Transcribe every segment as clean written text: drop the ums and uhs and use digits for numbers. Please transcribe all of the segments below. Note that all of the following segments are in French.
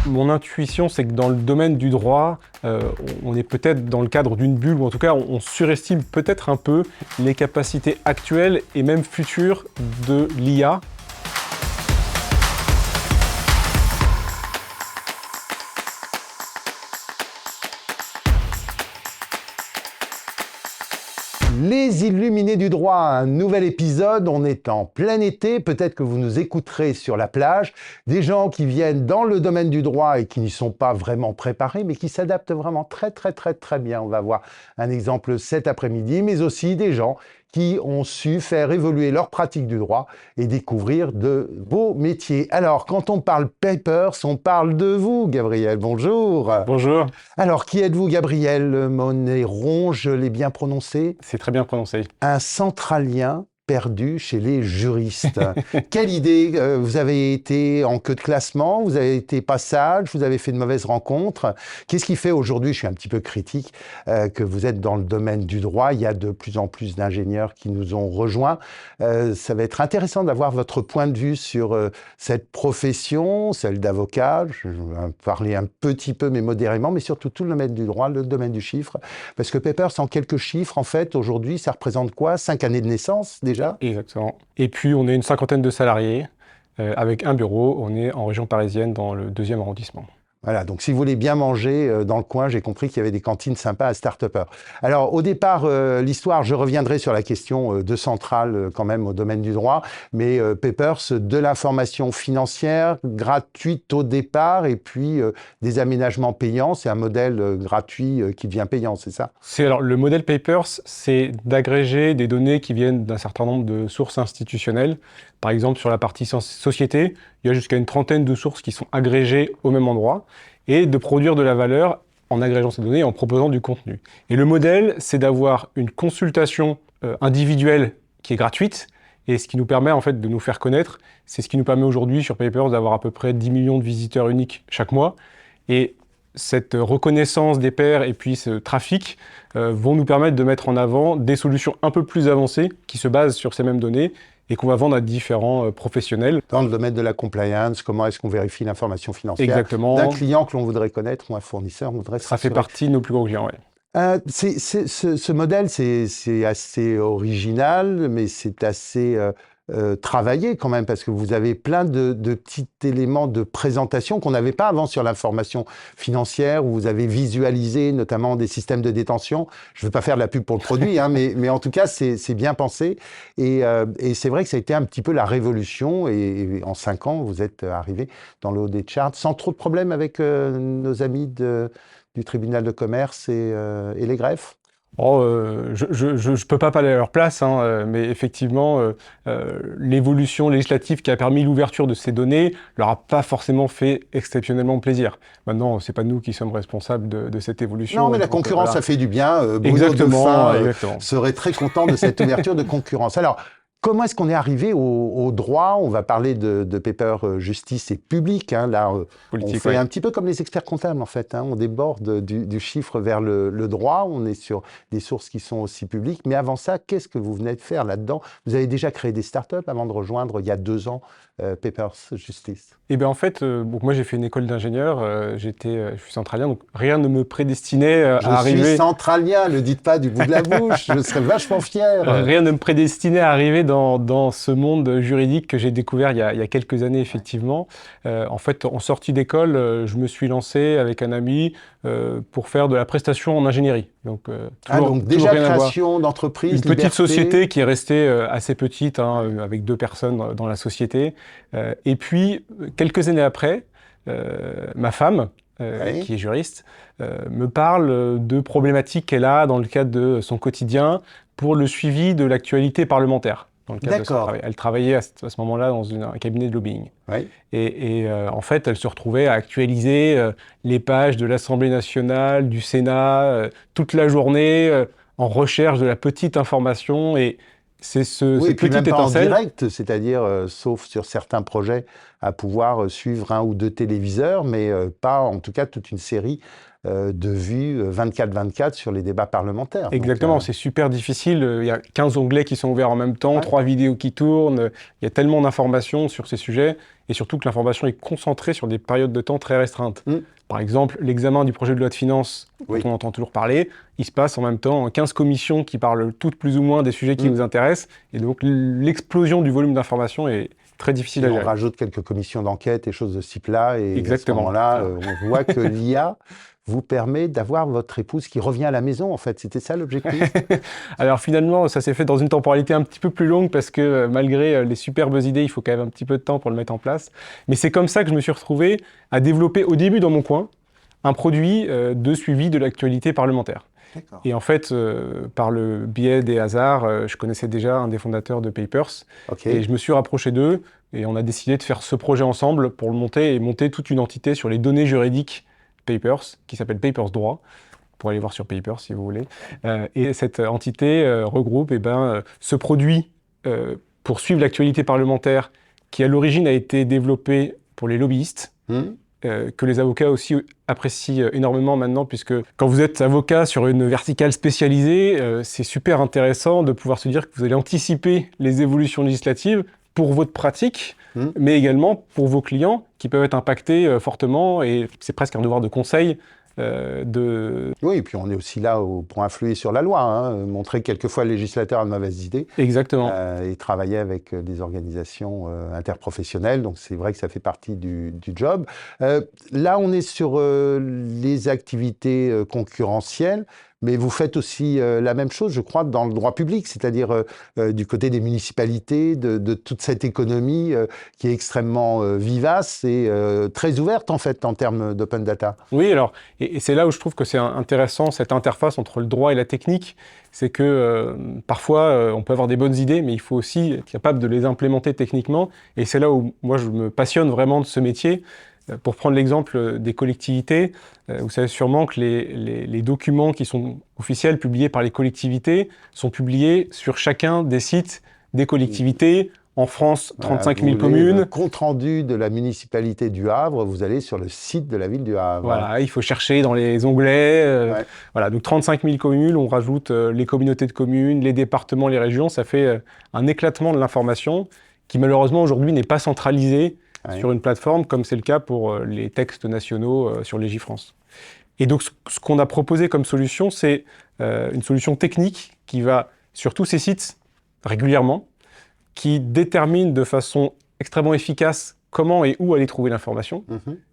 Mon intuition, c'est que dans le domaine du droit, on est peut-être dans le cadre d'une bulle, ou en tout cas, on surestime peut-être un peu les capacités actuelles et même futures de l'IA. Les Illuminés du droit, un nouvel épisode, on est en plein été, peut-être que vous nous écouterez sur la plage, des gens qui viennent dans le domaine du droit et qui n'y sont pas vraiment préparés, mais qui s'adaptent vraiment très bien. On va voir un exemple cet après-midi, mais aussi des gens qui ont su faire évoluer leur pratique du droit et découvrir de beaux métiers. Alors, quand on parle papers, on parle de vous, Gabriel. Bonjour. Bonjour. Alors, qui êtes-vous, Gabriel Monéron, je l'ai bien prononcé? C'est très bien prononcé. Un centralien perdu chez les juristes. Quelle idée! Vous avez été en queue de classement, vous avez été pas sage, vous avez fait de mauvaises rencontres. Qu'est-ce qui fait aujourd'hui, je suis un petit peu critique, que vous êtes dans le domaine du droit? Il y a de plus en plus d'ingénieurs qui nous ont rejoints. Ça va être intéressant d'avoir votre point de vue sur cette profession, celle d'avocat. Je vais parler un petit peu, mais modérément, mais surtout tout le domaine du droit, le domaine du chiffre. Parce que Papers, en quelques chiffres, en fait, aujourd'hui, ça représente quoi? 5 années de naissance, déjà? Exactement. Et puis, on est une cinquantaine de salariés avec un bureau. On est en région parisienne, dans le 2e arrondissement. Voilà, donc si vous voulez bien manger dans le coin, j'ai compris qu'il y avait des cantines sympas à Start-Upper. Alors, au départ, l'histoire, je reviendrai sur la question de centrale quand même au domaine du droit, mais Papers, de l'information financière gratuite au départ et puis des aménagements payants. C'est un modèle gratuit qui devient payant, c'est ça? Alors, le modèle Papers, c'est d'agréger des données qui viennent d'un certain nombre de sources institutionnelles. Par exemple, sur la partie société, il y a jusqu'à une trentaine de sources qui sont agrégées au même endroit, et de produire de la valeur en agrégeant ces données et en proposant du contenu. Et le modèle, c'est d'avoir une consultation individuelle qui est gratuite, et ce qui nous permet en fait de nous faire connaître. C'est ce qui nous permet aujourd'hui sur Papers d'avoir à peu près 10 millions de visiteurs uniques chaque mois. Et cette reconnaissance des pairs et puis ce trafic vont nous permettre de mettre en avant des solutions un peu plus avancées qui se basent sur ces mêmes données et qu'on va vendre à différents professionnels. Dans le domaine de la compliance, comment est-ce qu'on vérifie l'information financière Exactement. D'un client que l'on voudrait connaître ou un fournisseur qu'on voudrait Ça fait partie de nos plus gros clients, oui. Ce modèle, c'est assez original, mais c'est assez travaillé quand même, parce que vous avez plein de petits éléments de présentation qu'on n'avait pas avant sur l'information financière, où vous avez visualisé notamment des systèmes de détention. Je ne veux pas faire de la pub pour le produit, hein, mais en tout cas, c'est bien pensé. Et c'est vrai que ça a été un petit peu la révolution. Et en 5 ans, vous êtes arrivé dans le haut des charts sans trop de problèmes avec nos amis du tribunal de commerce et les greffes? Je peux pas parler à leur place, hein, mais effectivement, l'évolution législative qui a permis l'ouverture de ces données leur a pas forcément fait exceptionnellement plaisir. Maintenant, c'est pas nous qui sommes responsables de cette évolution. Non, mais la concurrence, voilà. ça fait du bien. Bruno Exactement, Dauphin serait très content de cette ouverture de concurrence. Alors, comment est-ce qu'on est arrivé au droit? On va parler de paper justice et public. Hein. Là, Politique, on fait un petit peu comme les experts comptables, en fait. Hein. On déborde du chiffre vers le droit. On est sur des sources qui sont aussi publiques. Mais avant ça, qu'est-ce que vous venez de faire là-dedans? Vous avez déjà créé des startups avant de rejoindre, il y a 2 ans, Papers Justice. Eh bien, en fait, moi, j'ai fait une école d'ingénieur. Je suis centralien, donc rien ne me prédestinait à arriver... Je suis centralien, ne le dites pas du bout de la bouche. Je serais vachement fier. Rien ne me prédestinait à arriver dans ce monde juridique que j'ai découvert il y a quelques années, effectivement. En fait, en sortie d'école, je me suis lancé avec un ami pour faire de la prestation en ingénierie. Donc, donc déjà création d'entreprise, une petite société qui est restée assez petite, hein, avec 2 personnes dans la société. Et puis, quelques années après, ma femme, Oui. qui est juriste, me parle de problématiques qu'elle a dans le cadre de son quotidien pour le suivi de l'actualité parlementaire. Dans le cadre de son travail. Elle travaillait à ce moment-là dans un cabinet de lobbying. Oui. Et en fait, elle se retrouvait à actualiser les pages de l'Assemblée nationale, du Sénat, toute la journée, en recherche de la petite information. Et c'est cette petite étincelle. En direct, c'est-à-dire, sauf sur certains projets, à pouvoir suivre 1 ou 2 téléviseurs, mais pas en tout cas toute une série de vues 24/24 sur les débats parlementaires. Exactement, c'est super difficile. Il y a 15 onglets qui sont ouverts en même temps, 3 vidéos qui tournent. Il y a tellement d'informations sur ces sujets. et surtout que l'information est concentrée sur des périodes de temps très restreintes. Mm. Par exemple, l'examen du projet de loi de finances, dont Oui. on entend toujours parler, il se passe en même temps 15 commissions qui parlent toutes plus ou moins des sujets qui nous intéressent, et donc l'explosion du volume d'informations est très difficile Et à on gérer. rajoute quelques commissions d'enquête et choses de ce type-là. Et Exactement. à ce moment-là, on voit que l'IA vous permet d'avoir votre épouse qui revient à la maison, en fait. C'était ça l'objectif? Alors finalement, ça s'est fait dans une temporalité un petit peu plus longue parce que malgré les superbes idées, il faut quand même un petit peu de temps pour le mettre en place. Mais c'est comme ça que je me suis retrouvé à développer au début dans mon coin un produit de suivi de l'actualité parlementaire. D'accord. Et en fait, par le biais des hasards, je connaissais déjà un des fondateurs de Papers OK. et je me suis rapproché d'eux et on a décidé de faire ce projet ensemble pour le monter et monter toute une entité sur les données juridiques Papers qui s'appelle Papers Droit. Pour aller voir sur Papers si vous voulez. Et cette entité regroupe ce produit pour suivre l'actualité parlementaire qui à l'origine a été développé pour les lobbyistes, que les avocats aussi apprécient énormément maintenant, puisque quand vous êtes avocat sur une verticale spécialisée, c'est super intéressant de pouvoir se dire que vous allez anticiper les évolutions législatives pour votre pratique, mais également pour vos clients qui peuvent être impactés fortement, et c'est presque un devoir de conseil. Oui, et puis on est aussi là pour influer sur la loi, hein, montrer que quelquefois le législateur a de mauvaises idées. Exactement. Et travailler avec des organisations interprofessionnelles, donc c'est vrai que ça fait partie du job. Là, on est sur les activités concurrentielles, mais vous faites aussi la même chose, je crois, dans le droit public, c'est-à-dire du côté des municipalités, de toute cette économie qui est extrêmement vivace et très ouverte, en fait, en termes d'open data. Oui, alors, et c'est là où je trouve que c'est intéressant, cette interface entre le droit et la technique, c'est que parfois, on peut avoir des bonnes idées, mais il faut aussi être capable de les implémenter techniquement, et c'est là où moi je me passionne vraiment de ce métier. Pour prendre l'exemple des collectivités, vous savez sûrement que les documents qui sont officiels publiés par les collectivités sont publiés sur chacun des sites des collectivités. En France, 35 000 communes. Le compte rendu de la municipalité du Havre, vous allez sur le site de la ville du Havre. Voilà, il faut chercher dans les onglets. Ouais. Voilà, donc 35 000 communes, on rajoute les communautés de communes, les départements, les régions, ça fait un éclatement de l'information qui malheureusement aujourd'hui n'est pas centralisé sur une plateforme comme c'est le cas pour les textes nationaux sur Légifrance. Et donc ce qu'on a proposé comme solution, c'est une solution technique qui va sur tous ces sites régulièrement, qui détermine de façon extrêmement efficace comment et où aller trouver l'information,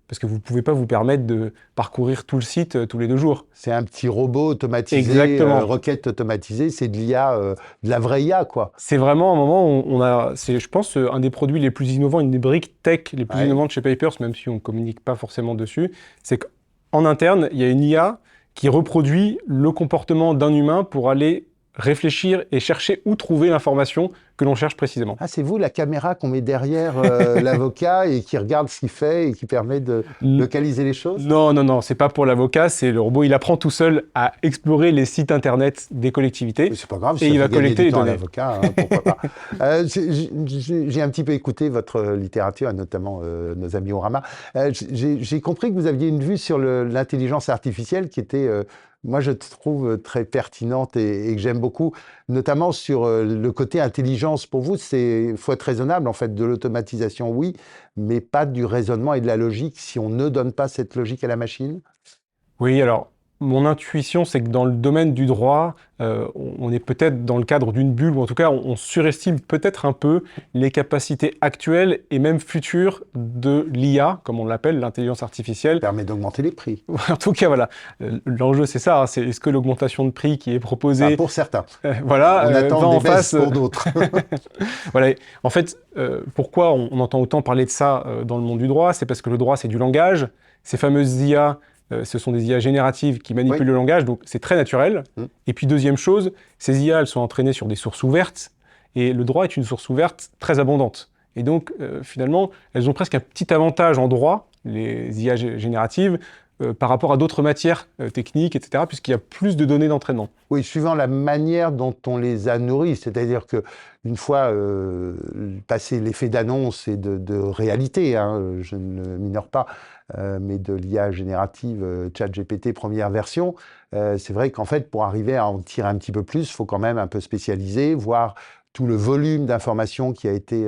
parce que vous ne pouvez pas vous permettre de parcourir tout le site tous les 2 jours. C'est un petit robot automatisé, Exactement. requête automatisée, c'est de l'IA, de la vraie IA, quoi. C'est vraiment un moment où on a, c'est, je pense, un des produits les plus innovants, une des briques tech les plus innovantes chez Papers, même si on ne communique pas forcément dessus, c'est qu'en interne, il y a une IA qui reproduit le comportement d'un humain pour aller réfléchir et chercher où trouver l'information que l'on cherche précisément. Ah, c'est vous la caméra qu'on met derrière l'avocat et qui regarde ce qu'il fait et qui permet de localiser les choses? Non, c'est pas pour l'avocat, c'est le robot, il apprend tout seul à explorer les sites internet des collectivités. Mais c'est pas grave, et il va collecter les données. L'avocat, hein, pourquoi pas. J'ai un petit peu écouté votre littérature, notamment nos amis Orama. J'ai compris que vous aviez une vue sur l'intelligence artificielle qui était moi, je trouve très pertinente et que j'aime beaucoup, notamment sur le côté intelligence. Pour vous, il faut être raisonnable, en fait, de l'automatisation, oui, mais pas du raisonnement et de la logique si on ne donne pas cette logique à la machine? Oui, alors, mon intuition, c'est que dans le domaine du droit, on est peut-être dans le cadre d'une bulle, ou en tout cas, on surestime peut-être un peu les capacités actuelles et même futures de l'IA, comme on l'appelle, l'intelligence artificielle. Ça permet d'augmenter les prix. En tout cas, voilà. L'enjeu, c'est ça, hein, c'est est-ce que l'augmentation de prix qui est proposée... Enfin, pour certains. Voilà, on attend en des baisses face, pour d'autres. Voilà. En fait, pourquoi on entend autant parler de ça dans le monde du droit? C'est parce que le droit, c'est du langage. Ces fameuses IA... ce sont des IA génératives qui manipulent le langage, donc c'est très naturel. Et puis deuxième chose, ces IA, elles sont entraînées sur des sources ouvertes, et le droit est une source ouverte très abondante. Et donc, finalement, elles ont presque un petit avantage en droit, les IA génératives, par rapport à d'autres matières techniques, etc., puisqu'il y a plus de données d'entraînement. Oui, suivant la manière dont on les a nourris, c'est-à-dire que une fois passé l'effet d'annonce et de réalité, hein, je ne minore pas, mais de l'IA générative ChatGPT première version, c'est vrai qu'en fait, pour arriver à en tirer un petit peu plus, il faut quand même un peu spécialiser, voir tout le volume d'informations qui a été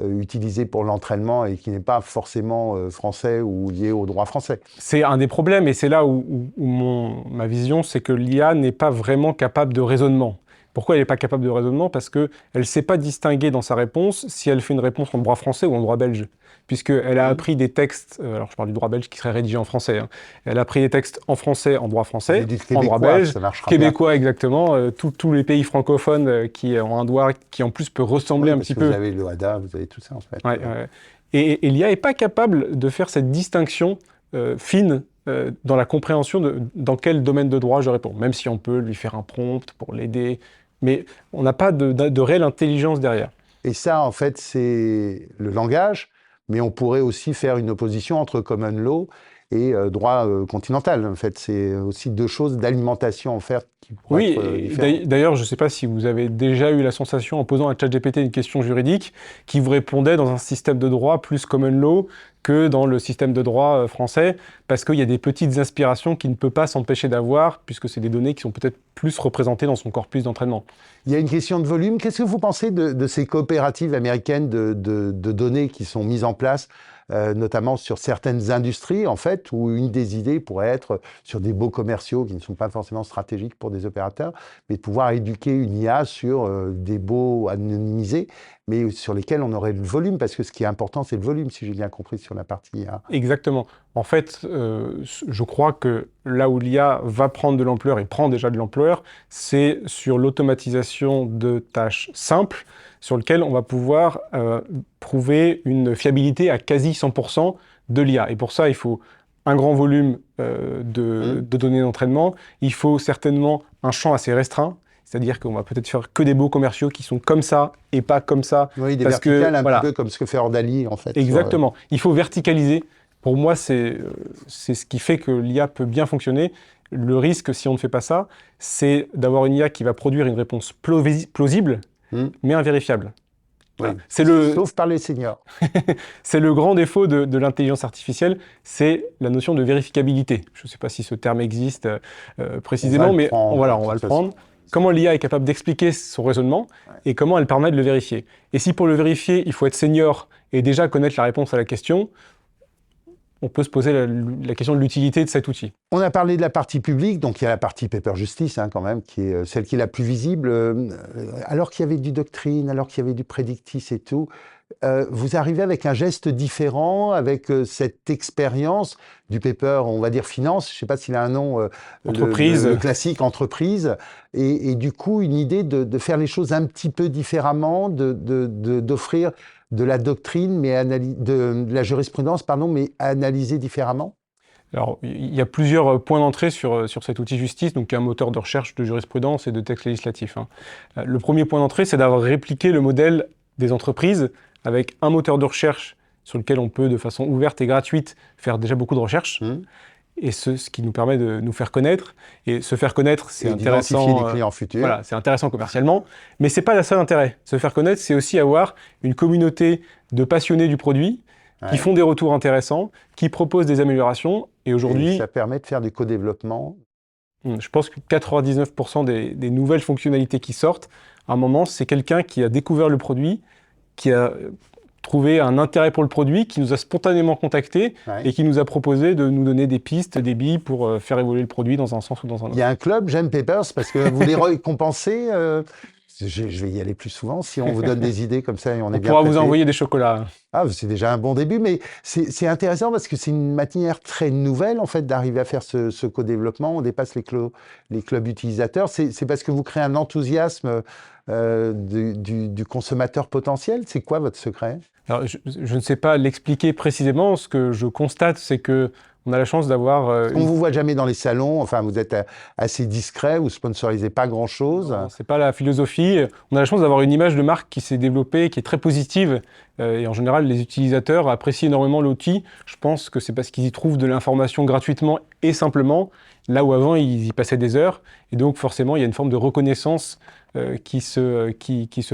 utilisé pour l'entraînement et qui n'est pas forcément français ou lié au droit français. C'est un des problèmes, et c'est là où ma vision, c'est que l'IA n'est pas vraiment capable de raisonnement. Pourquoi elle n'est pas capable de raisonnement? Parce qu'elle ne sait pas distinguer dans sa réponse si elle fait une réponse en droit français ou en droit belge. Puisqu'elle a appris des textes, alors je parle du droit belge qui serait rédigé en français, hein. Elle a appris des textes en français, en droit français, en droit belge, québécois exactement, tous les pays francophones qui ont un droit qui en plus peut ressembler un petit peu. Vous avez le HADA, vous avez tout ça en fait. Ouais. Et l'IA n'est pas capable de faire cette distinction fine dans la compréhension de dans quel domaine de droit je réponds, même si on peut lui faire un prompt pour l'aider, mais on n'a pas de réelle intelligence derrière. Et ça, en fait, c'est le langage, mais on pourrait aussi faire une opposition entre common law et droit continental. En fait, c'est aussi deux choses d'alimentation en fait qui pourraient être différentes. D'ailleurs, je ne sais pas si vous avez déjà eu la sensation en posant à ChatGPT une question juridique qui vous répondait dans un système de droit plus common law que dans le système de droit français, parce qu'il y a des petites inspirations qu'il ne peut pas s'empêcher d'avoir, puisque c'est des données qui sont peut-être plus représentées dans son corpus d'entraînement. Il y a une question de volume. Qu'est-ce que vous pensez de ces coopératives américaines de données qui sont mises en place, notamment sur certaines industries, en fait, où une des idées pourrait être sur des baux commerciaux qui ne sont pas forcément stratégiques pour des opérateurs, mais de pouvoir éduquer une IA sur des baux anonymisés, mais sur lesquels on aurait le volume, parce que ce qui est important, c'est le volume, si j'ai bien compris, sur la partie IA. Exactement. En fait, je crois que là où l'IA va prendre de l'ampleur, et prend déjà de l'ampleur, c'est sur l'automatisation de tâches simples, sur lesquelles on va pouvoir prouver une fiabilité à quasi 100% de l'IA. Et pour ça, il faut un grand volume de données d'entraînement, il faut certainement un champ assez restreint, c'est-à-dire qu'on va peut-être faire que des baux commerciaux qui sont comme ça et pas comme ça. Oui, des verticales, un petit peu comme ce que fait Ordali, en fait. Exactement. Il faut verticaliser. Pour moi, c'est ce qui fait que l'IA peut bien fonctionner. Le risque, si on ne fait pas ça, c'est d'avoir une IA qui va produire une réponse plausible, mais invérifiable. Oui. Voilà. Sauf par les seniors. C'est le grand défaut de l'intelligence artificielle, c'est la notion de vérificabilité. Je ne sais pas si ce terme existe précisément, mais on va le prendre. Comment l'IA est capable d'expliquer son raisonnement et comment elle permet de le vérifier. Et si pour le vérifier, il faut être senior et déjà connaître la réponse à la question, on peut se poser la question de l'utilité de cet outil. On a parlé de la partie publique, donc il y a la partie paper justice quand même, qui est celle qui est la plus visible. Alors qu'il y avait du doctrine, alors qu'il y avait du prédictis et tout, vous arrivez avec un geste différent, avec cette expérience du paper, on va dire finance, je ne sais pas s'il a un nom, entreprise. Le classique entreprise, et du coup une idée de faire les choses un petit peu différemment, d'offrir de la doctrine, mais de la jurisprudence, pardon, mais analysée différemment. Alors, il y a plusieurs points d'entrée sur cet outil justice, donc qui est un moteur de recherche de jurisprudence et de texte législatif. Le premier point d'entrée, c'est d'avoir répliqué le modèle des entreprises avec un moteur de recherche sur lequel on peut, de façon ouverte et gratuite, faire déjà beaucoup de recherches. Et ce qui nous permet de nous faire connaître. Et se faire connaître, c'est intéressant. Identifier les clients futurs. Voilà, c'est intéressant commercialement, mais c'est pas le seul intérêt. Se faire connaître, c'est aussi avoir une communauté de passionnés du produit qui font des retours intéressants, qui proposent des améliorations. Et aujourd'hui, ça permet de faire du co-développement. Je pense que 99% des nouvelles fonctionnalités qui sortent, à un moment, c'est quelqu'un qui a découvert le produit, qui a trouvé un intérêt pour le produit, qui nous a spontanément contactés et qui nous a proposé de nous donner des pistes, des billes pour faire évoluer le produit dans un sens ou dans un autre. Il y a un club, j'aime Papers, parce que vous les récompensez. Je vais y aller plus souvent si on vous donne des idées comme ça et on est bien pourra prêté. vous envoyer des chocolats. Ah, c'est déjà un bon début, mais c'est intéressant parce que c'est une manière très nouvelle en fait d'arriver à faire ce co-développement. On dépasse les clubs utilisateurs. C'est parce que vous créez un enthousiasme du consommateur potentiel. C'est quoi votre secret? Alors, je ne sais pas l'expliquer précisément. Ce que je constate, c'est que on a la chance d'avoir... On ne vous voit jamais dans les salons, enfin vous êtes assez discret, vous ne sponsorisez pas grand-chose. Ce n'est pas la philosophie. On a la chance d'avoir une image de marque qui s'est développée, qui est très positive. Et en général, les utilisateurs apprécient énormément l'outil. Je pense que c'est parce qu'ils y trouvent de l'information gratuitement et simplement, là où avant, ils y passaient des heures. Et donc forcément, il y a une forme de reconnaissance qui se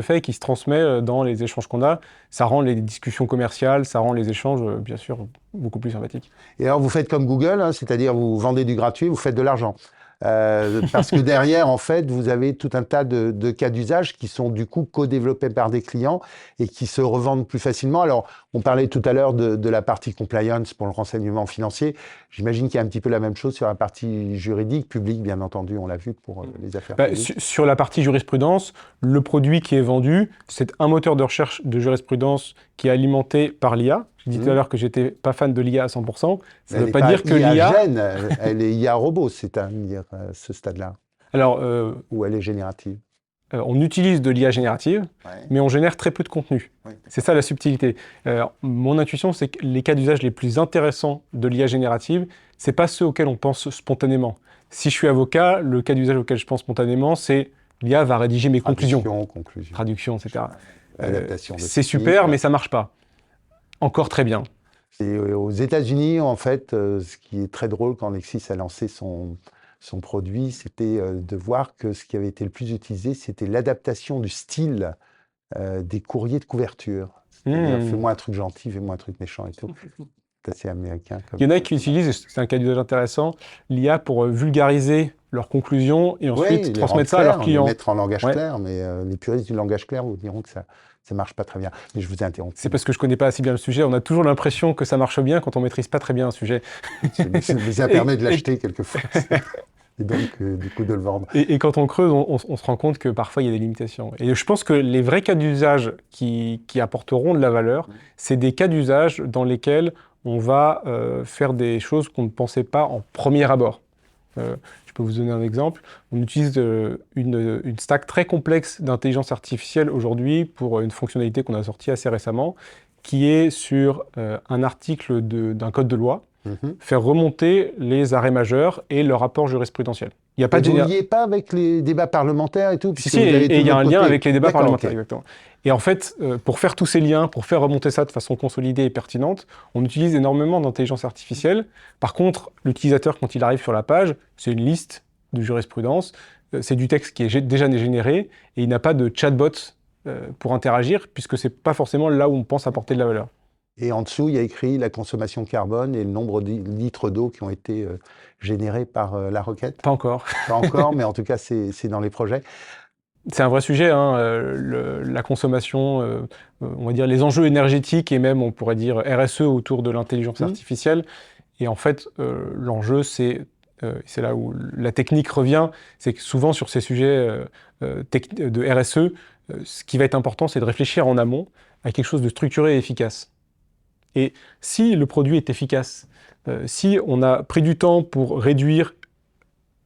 fait, qui se transmet dans les échanges qu'on a. Ça rend les discussions commerciales, ça rend les échanges, bien sûr, beaucoup plus sympathiques. Et alors, vous faites comme Google, hein, c'est-à-dire vous vendez du gratuit, vous faites de l'argent. Parce que derrière, en fait, vous avez tout un tas de cas d'usage qui sont du coup co-développés par des clients et qui se revendent plus facilement. Alors, on parlait tout à l'heure de la partie compliance pour le renseignement financier. J'imagine qu'il y a un petit peu la même chose sur la partie juridique, publique, bien entendu, on l'a vu pour les affaires publiques. Sur la partie jurisprudence, le produit qui est vendu, c'est un moteur de recherche de jurisprudence qui est alimenté par l'IA. Je dis tout à l'heure que j'étais pas fan de l'IA à 100%. Ça ne veut pas dire que l'IA... Gène, elle est IA robot, c'est-à-dire ce stade-là. Alors, Ou elle est générative. on utilise de l'IA générative, Ouais. mais on génère très peu de contenu. Oui. C'est ça la subtilité. Mon intuition, c'est que les cas d'usage les plus intéressants de l'IA générative, c'est pas ceux auxquels on pense spontanément. Si je suis avocat, le cas d'usage auquel je pense spontanément, c'est l'IA va rédiger mes conclusions. Traduction, etc. Adaptation de C'est style. super, mais ça marche pas. Encore très bien. Et aux États-Unis, en fait, ce qui est très drôle quand Lexis a lancé son produit, c'était de voir que ce qui avait été le plus utilisé, c'était l'adaptation du style des courriers de couverture. C'est-à-dire, fais-moi un truc gentil, fais-moi un truc méchant et tout. C'est assez américain. Il y en a qui utilisent, et c'est un cas d'usage intéressant, l'IA pour vulgariser leurs conclusions et ensuite transmettre ça à leurs clients. Les mettre en langage clair, mais les puristes du langage clair vous diront que ça ne marche pas très bien. Mais je vous ai interrompu. C'est parce que je ne connais pas assez bien le sujet. On a toujours l'impression que ça marche bien quand on ne maîtrise pas très bien un sujet. Mais ça permet de l'acheter quelquefois. Et donc, du coup, de le vendre. Et quand on creuse, on se rend compte que parfois, il y a des limitations. Et je pense que les vrais cas d'usage qui apporteront de la valeur, c'est des cas d'usage dans lesquels on va faire des choses qu'on ne pensait pas en premier abord. Je peux vous donner un exemple. On utilise une stack très complexe d'intelligence artificielle aujourd'hui pour une fonctionnalité qu'on a sortie assez récemment, qui est sur un article d'un code de loi, faire remonter les arrêts majeurs et leur rapport jurisprudentiel. Il y a pas vous n'y êtes pas avec les débats parlementaires et tout? Si, et il y a un lien avec les débats parlementaires, exactement. Et en fait, pour faire tous ces liens, pour faire remonter ça de façon consolidée et pertinente, on utilise énormément d'intelligence artificielle. Par contre, l'utilisateur, quand il arrive sur la page, c'est une liste de jurisprudence, c'est du texte qui est déjà généré, et il n'a pas de chatbot pour interagir, puisque c'est pas forcément là où on pense apporter de la valeur. Et en dessous, il y a écrit la consommation carbone et le nombre de litres d'eau qui ont été générés par la requête. Pas encore. Pas encore, mais en tout cas, c'est dans les projets. C'est un vrai sujet, hein, la consommation, on va dire les enjeux énergétiques et même, on pourrait dire, RSE autour de l'intelligence artificielle. Et en fait, l'enjeu, c'est là où la technique revient, c'est que souvent sur ces sujets de RSE, ce qui va être important, c'est de réfléchir en amont à quelque chose de structuré et efficace. Et si le produit est efficace, si on a pris du temps pour réduire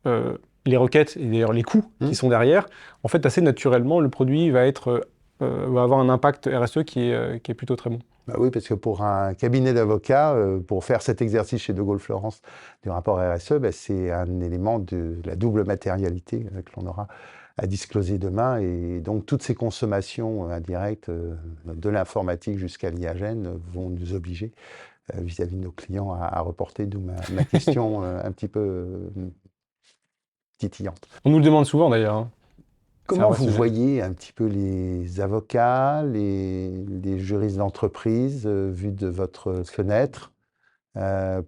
les requêtes et d'ailleurs les coûts qui sont derrière, en fait, assez naturellement, le produit va avoir un impact RSE qui est plutôt très bon. Bah oui, parce que pour un cabinet d'avocats, pour faire cet exercice chez De Gaulle Florence du rapport RSE, bah, c'est un élément de la double matérialité que l'on aura à discloser demain. Et donc, toutes ces consommations indirectes, de l'informatique jusqu'à l'IAGEN, vont nous obliger, vis-à-vis de nos clients, à reporter, d'où ma question un petit peu titillante. On nous le demande souvent d'ailleurs. Hein. Comment vous voyez un petit peu les avocats, les juristes d'entreprise, vus de votre fenêtre?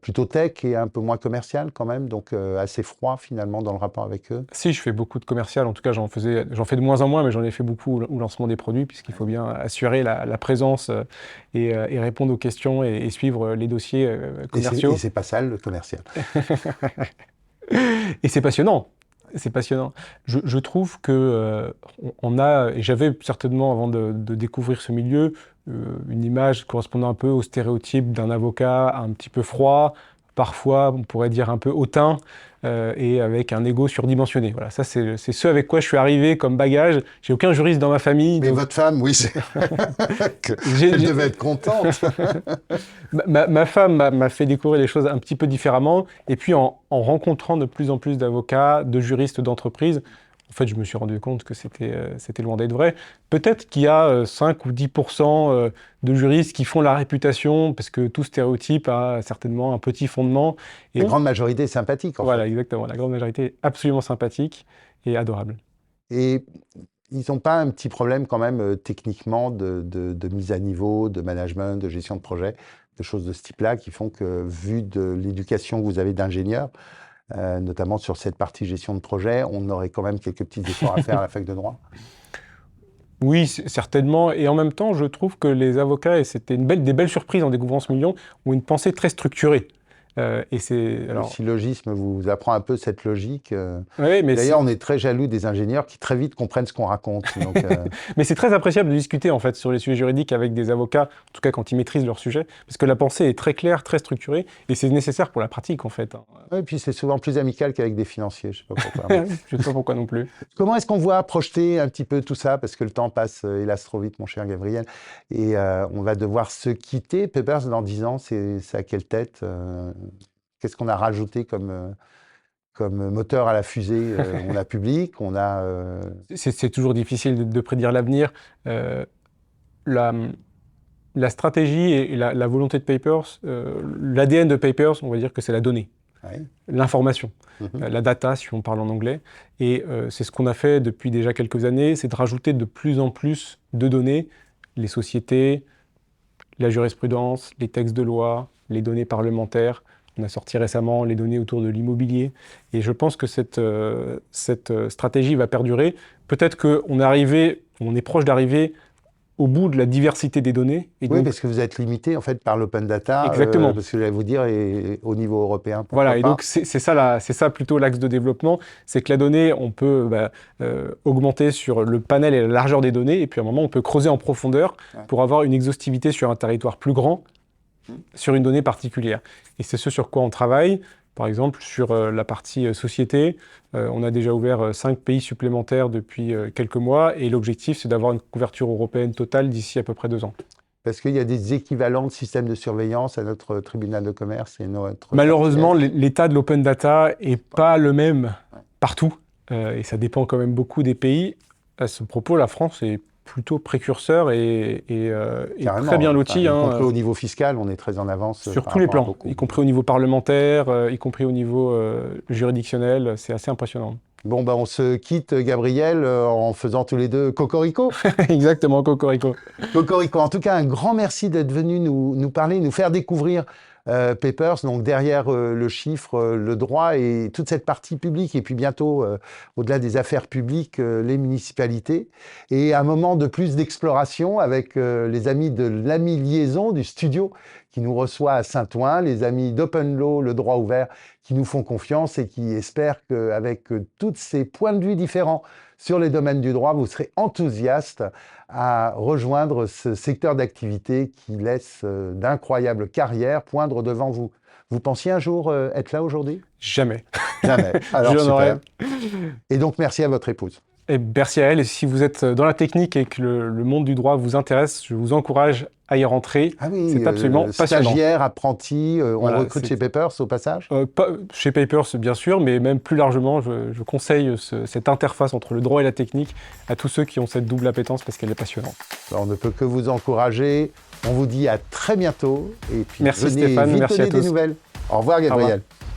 Plutôt tech et un peu moins commercial quand même, donc assez froid finalement dans le rapport avec eux? Si, je fais beaucoup de commercial, en tout cas j'en fais de moins en moins, mais j'en ai fait beaucoup au lancement des produits, puisqu'il faut bien assurer la présence et répondre aux questions et suivre les dossiers commerciaux. Et c'est pas ça le commercial. Et c'est passionnant. C'est passionnant. Je trouve que et j'avais certainement avant de découvrir ce milieu, une image correspondant un peu au stéréotype d'un avocat un petit peu froid, parfois on pourrait dire un peu hautain, et avec un ego surdimensionné. Voilà, ça c'est ce avec quoi je suis arrivé comme bagage. J'ai aucun juriste dans ma famille. Mais donc... votre femme, oui, elle devait être contente. Ma femme m'a fait découvrir les choses un petit peu différemment, et puis en rencontrant de plus en plus d'avocats, de juristes d'entreprise, en fait, je me suis rendu compte que c'était loin d'être vrai. Peut-être qu'il y a 5 ou 10% de juristes qui font la réputation, parce que tout stéréotype a certainement un petit fondement. Et la grande majorité est sympathique, en fait. Voilà, exactement. La grande majorité est absolument sympathique et adorable. Et ils n'ont pas un petit problème quand même techniquement de mise à niveau, de management, de gestion de projet, de choses de ce type-là qui font que, vu de l'éducation que vous avez d'ingénieur, notamment sur cette partie gestion de projet, on aurait quand même quelques petits efforts à faire à la fac de droit. Oui, certainement. Et en même temps, je trouve que les avocats, et c'était des belles surprises en découvrant ce milieu, ont une pensée très structurée. Et c'est Le syllogisme vous apprend un peu cette logique. Oui, mais d'ailleurs, on est très jaloux des ingénieurs qui très vite comprennent ce qu'on raconte. Donc, mais c'est très appréciable de discuter en fait sur les sujets juridiques avec des avocats, en tout cas quand ils maîtrisent leur sujet, parce que la pensée est très claire, très structurée, et c'est nécessaire pour la pratique en fait. Et puis c'est souvent plus amical qu'avec des financiers, je ne sais pas pourquoi. Je ne sais pas pourquoi non plus. Comment est-ce qu'on voit projeter un petit peu tout ça, parce que le temps passe hélas trop vite, mon cher Gabriel, et on va devoir se quitter. Papers, dans 10 ans, c'est à quelle tête Qu'est-ce qu'on a rajouté comme moteur à la fusée? On a public, on a... C'est toujours difficile de prédire l'avenir. La stratégie et la volonté de Papers, l'ADN de Papers, on va dire que c'est la donnée, Ouais. l'information, la data si on parle en anglais. Et c'est ce qu'on a fait depuis déjà quelques années, c'est de rajouter de plus en plus de données, les sociétés, la jurisprudence, les textes de loi, les données parlementaires. On a sorti récemment les données autour de l'immobilier. Et je pense que cette stratégie va perdurer. Peut-être qu'on est proche d'arriver au bout de la diversité des données. Et Oui, donc, parce que vous êtes limité en fait par l'open data. Exactement. Parce que je vais vous dire, et au niveau européen. Voilà, et pas. donc c'est ça plutôt l'axe de développement, c'est que la donnée, on peut augmenter sur le panel et la largeur des données, et puis à un moment, on peut creuser en profondeur pour avoir une exhaustivité sur un territoire plus grand, sur une donnée particulière. Et c'est ce sur quoi on travaille. Par exemple, sur la partie société, on a déjà ouvert 5 pays supplémentaires depuis quelques mois, et l'objectif, c'est d'avoir une couverture européenne totale d'ici à peu près 2 ans. Parce qu'il y a des équivalents de systèmes de surveillance à notre tribunal de commerce et notre... Malheureusement, l'état de l'open data n'est pas le même partout, et ça dépend quand même beaucoup des pays. À ce propos, la France est plutôt précurseur et très bien loti. Y compris au niveau fiscal, on est très en avance. Sur tous les plans, y compris au niveau parlementaire, y compris au niveau juridictionnel, c'est assez impressionnant. Bon, on se quitte, Gabriel, en faisant tous les deux cocorico. Exactement, cocorico. Cocorico. En tout cas, un grand merci d'être venu nous parler, nous faire découvrir Papers, donc derrière le chiffre, le droit et toute cette partie publique, et puis bientôt, au-delà des affaires publiques, les municipalités. Et un moment de plus d'exploration avec les amis de l'Ami Liaison, du studio, qui nous reçoit à Saint-Ouen, les amis d'Open Law, le droit ouvert, qui nous font confiance et qui espèrent qu'avec tous ces points de vue différents sur les domaines du droit, vous serez enthousiaste à rejoindre ce secteur d'activité qui laisse d'incroyables carrières poindre devant vous. Vous pensiez un jour être là aujourd'hui? Jamais. Jamais. Alors, super. Et donc, merci à votre épouse. Et merci à elle. Et si vous êtes dans la technique et que le monde du droit vous intéresse, je vous encourage à y rentrer. Ah oui, c'est absolument passionnant. Stagiaire, apprenti, on recrute chez Papers au passage? Pas chez Papers, bien sûr, mais même plus largement, je conseille cette interface entre le droit et la technique à tous ceux qui ont cette double appétence parce qu'elle est passionnante. Alors, on ne peut que vous encourager. On vous dit à très bientôt. Et puis, merci venez Stéphane, vite merci donner à tous. des nouvelles. Au revoir, Gabriel. Au revoir.